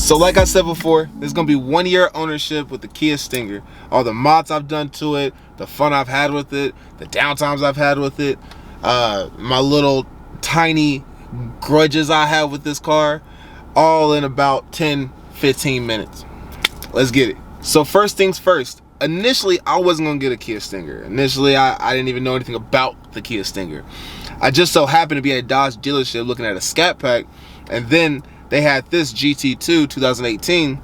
So like I said before, there's gonna be 1 year ownership with the Kia Stinger. All the mods I've done to it, the fun I've had with it, the downtimes I've had with it, my little tiny grudges I have with this car, all in about 10-15 minutes. Let's get it. So first things first, initially I wasn't gonna get a Kia Stinger. Initially I didn't even know anything about the Kia Stinger. I just so happened to be at a Dodge dealership looking at a Scat Pack, and then they had this GT2 2018,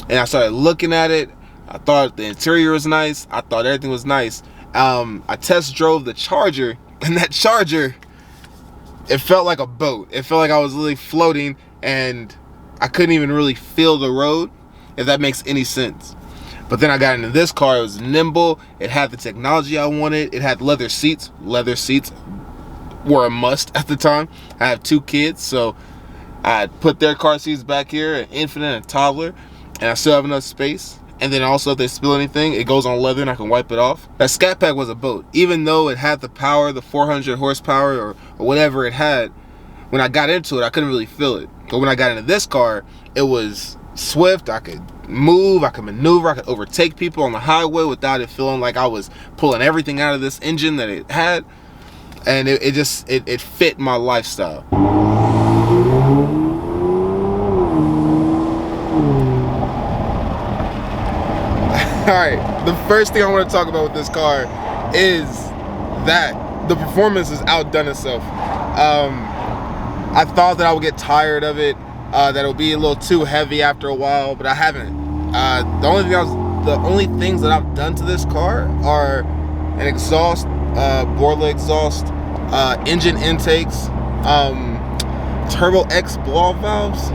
and I started looking at it. I thought the interior was nice. I thought everything was nice. I test drove the Charger, and that Charger, it felt like a boat. It felt like I was literally floating, and I couldn't even really feel the road, if that makes any sense. But then I got into this car. It was nimble. It had the technology I wanted. It had leather seats. Leather seats were a must at the time. I have 2 kids, so I put their car seats back here, an infant and a toddler, and I still have enough space. And then also if they spill anything, it goes on leather and I can wipe it off. That Scat Pack was a boat. Even though it had the power, the 400 horsepower or whatever it had, when I got into it, I couldn't really feel it. But when I got into this car, it was swift. I could move, I could maneuver, I could overtake people on the highway without it feeling like I was pulling everything out of this engine that it had. And it fit my lifestyle. Alright, the first thing I want to talk about with this car is that the performance has outdone itself. I thought that I would get tired of it, that it'll be a little too heavy after a while, but I haven't. The only things that I've done to this car are an exhaust, Borla exhaust, engine intakes, Turbo X blow-off valves,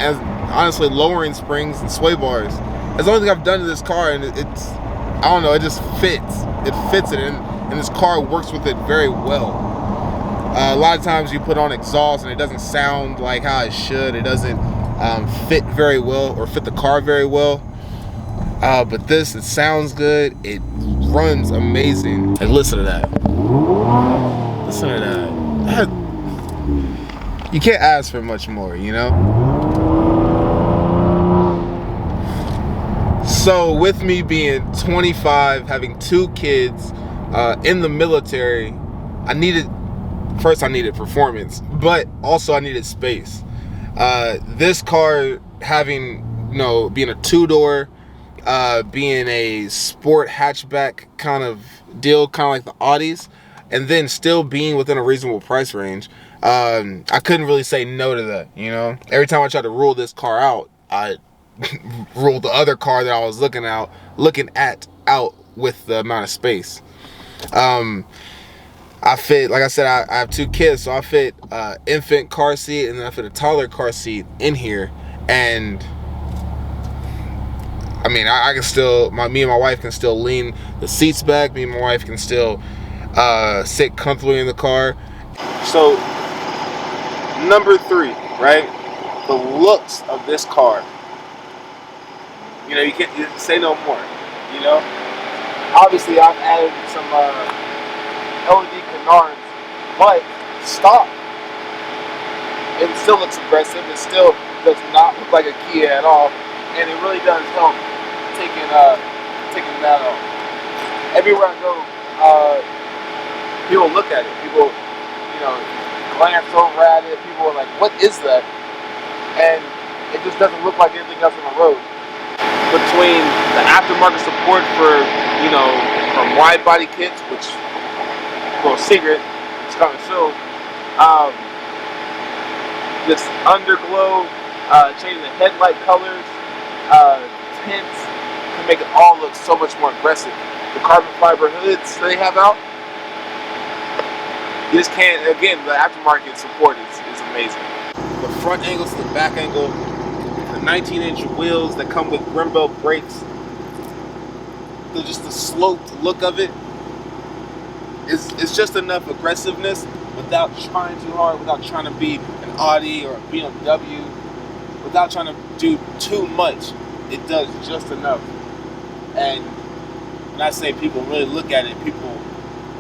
and honestly lowering springs and sway bars. That's the only thing I've done to this car, and it's, I don't know, it just fits. It fits it, and this car works with it very well. A lot of times you put on exhaust and it doesn't sound like how it should. It doesn't fit very well or fit the car very well. But this, it sounds good. It runs amazing. Like, listen to that. Listen to that. You can't ask for much more, you know? So with me being 25, having 2 kids, in the military, I needed performance, but also I needed space. This car, having, you know, being a 2-door, being a sport hatchback kind of deal, kind of like the Audis, and then still being within a reasonable price range, I couldn't really say no to that, you know? Every time I tried to rule this car out, I ruled the other car that I was looking at out with the amount of space. I fit, like I said, I have 2 kids, so I fit infant car seat, and then I fit a toddler car seat in here. And I mean, I can still, me and my wife can still lean the seats back. Me and my wife can still sit comfortably in the car. So number 3, right? The looks of this car. You know, you can't say no more. You know, obviously I've added some LED canards, but stop. It still looks aggressive. It still does not look like a Kia at all, and it really does help taking that off. Everywhere I go, people look at it. People, you know, glance over at it. People are like, "What is that?" And it just doesn't look like anything else on the road. Between the aftermarket support for, you know, from wide body kits, which, well, secret, it's coming soon. This underglow, changing the headlight colors, tints, can make it all look so much more aggressive. The carbon fiber hoods they have out, you just can't, again, the aftermarket support is amazing. The front angle to the back angle, the 19-inch wheels that come with Brembo brakes, just the sloped look of it, it's just enough aggressiveness without trying too hard, without trying to be an Audi or a BMW, without trying to do too much. It does just enough. And when I say people really look at it, people,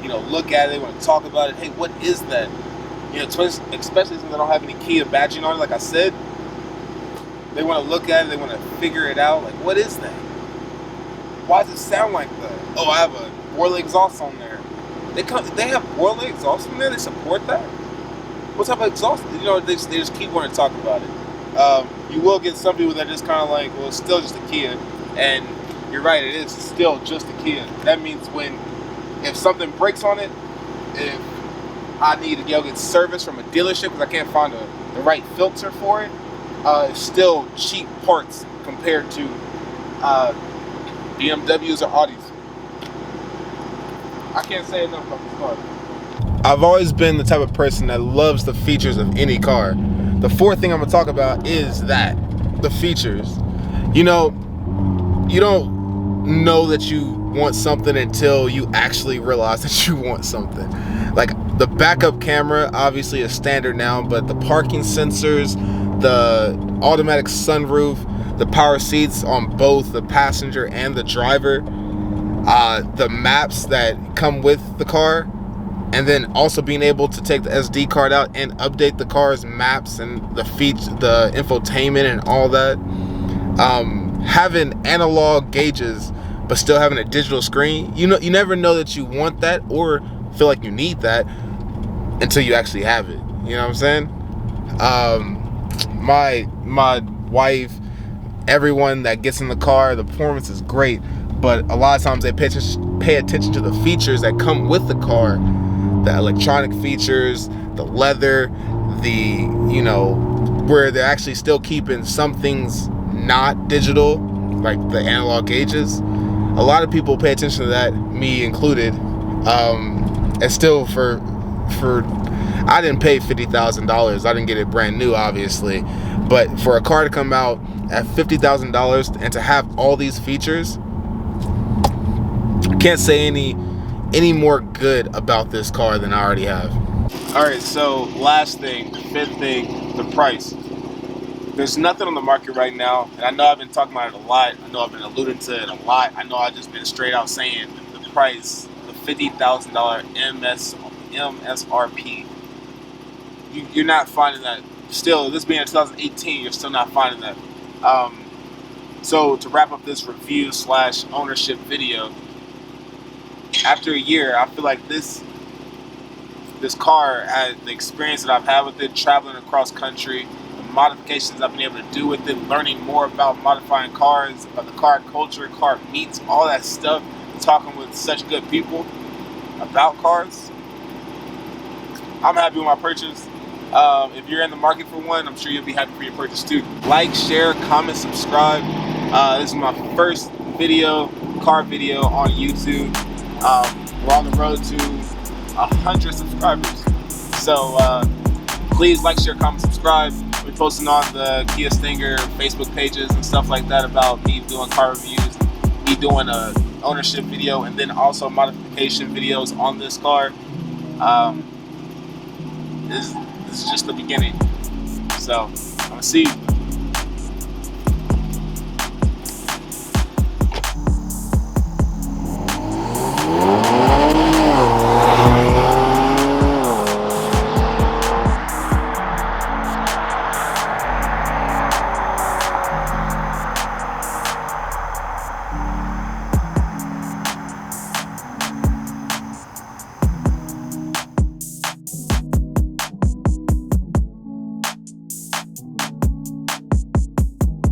you know, look at it, they want to talk about it. Hey, what is that? You know, especially since I don't have any Kia badging on it, like I said. They want to look at it, they want to figure it out. Like, what is that? Why does it sound like that? Oh, I have a Borley exhaust on there. They have Borley exhaust on there? They support that? What type of exhaust? You know, they just keep wanting to talk about it. You will get some people that are just kind of like, well, it's still just a Kia. And you're right, it is still just a Kia. That means if something breaks on it, if I need to go get service from a dealership because I can't find the right filter for it, it's still cheap parts compared to BMWs or Audis. I can't say enough about this car. I've always been the type of person that loves the features of any car. The fourth thing I'm gonna talk about is the features. You know, you don't know that you want something until you actually realize that you want something. Like the backup camera obviously is standard now, but the parking sensors, the automatic sunroof, the power seats on both the passenger and the driver, the maps that come with the car, and then also being able to take the SD card out and update the car's maps and the infotainment and all that. Having analog gauges but still having a digital screen, you never know that you want that or feel like you need that until you actually have it. You know what I'm saying? My wife, everyone that gets in the car, the performance is great, but a lot of times they pay attention to the features that come with the car, the electronic features, the leather, where they're actually still keeping some things not digital, like the analog gauges. A lot of people pay attention to that, me included. And still I didn't pay $50,000. I didn't get it brand new, obviously, but for a car to come out at $50,000 and to have all these features, I can't say any more good about this car than I already have. All right, so last thing, fifth thing, the price. There's nothing on the market right now, and I know I've been talking about it a lot. I know I've been alluding to it a lot. I know I've just been straight out saying the price, the $50,000 MSRP. You're not finding that. Still, this being in 2018, you're still not finding that. So to wrap up this review / ownership video, after a year, I feel like this car, the experience that I've had with it, traveling across country, the modifications I've been able to do with it, learning more about modifying cars, about the car culture, car meets, all that stuff, talking with such good people about cars, I'm happy with my purchase. If you're in the market for one, I'm sure you'll be happy for your purchase too. Like, share, comment, subscribe. This is my first car video on YouTube. We're on the road to 100 subscribers. So please like, share, comment, subscribe. We're posting on the Kia Stinger Facebook pages and stuff like that about me doing car reviews, me doing a ownership video, and then also modification videos on this car. This is just the beginning. So I'm gonna see you.